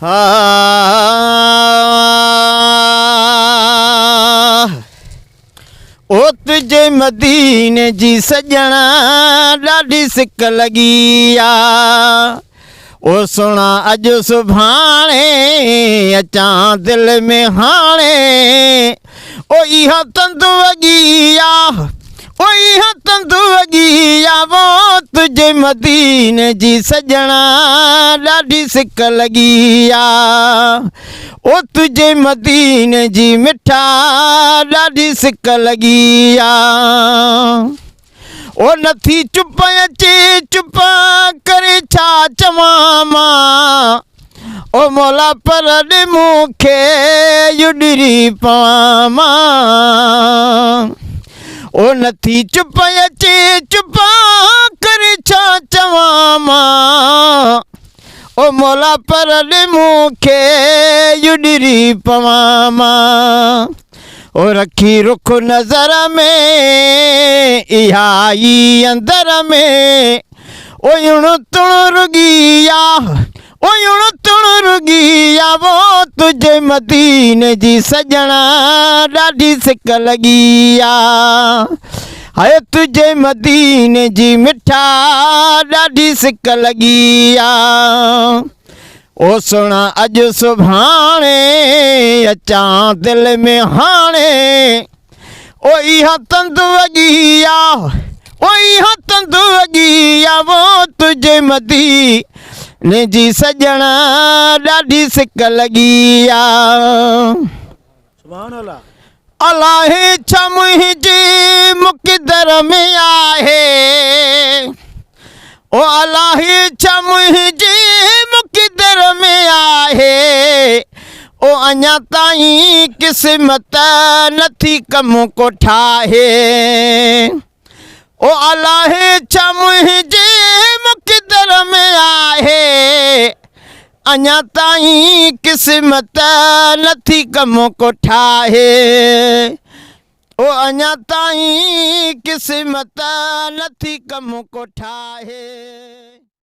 ओ तुझे मदीने जी सजना ॾाढी सिक लगी आ। ओ सुना अज सुभाणे अचां दिल में हाणे ओ इहा तंद वगी आ ओ इहा तंद वगी आ वो तुझे मदीने जी सजना ॾाढी सिक लगी आ। ओ तुझे मदीने जी मिठा ॾाढी सिक लगी आ। ओ नथी चुप अचे चुप करे छा चवां मां ओ मौला पर ॾे मूंखे युॾिरी पवां मां। ओ नथी चुप अचे चुप करे छा चवां मां ओ मौला पर ॾे मूंखे युॾिरी पवां मां। ओ रखी रुख नज़र में इहा आई अंदर में ओ यूण तुण रुगी आ ओ यूण तुण रुगी आ वो तुझे मदीने जी सजना ॾाढी सिक लगी आ। हाय तुझे मदीने जी मिठा ॾाढी सिक लगी आ। ओ सुना अज सुभाणे अचां दिल में हाणे ओ इहा तंद वगी आ ओ इहा तंद वगी आ वो तुझे मदीने जी सजना ॾाढी सिक लगी आ। सुभान अल्लाह। अलाहे छा मुंहिंजे मुक़दर में आहे ओ अलाहे छा मुंहिंजे मुक़दर में आहे ओ अञा ताईं क़िस्मत नथी कम को ठाहे ओ अलाहे छा मुंहिंजे मुक़दर में आहे अञा ताईं क़िस्मत नथी कम को ठाहे ओ अञा ताईं क़िस्मत नथी कम को ठाहे।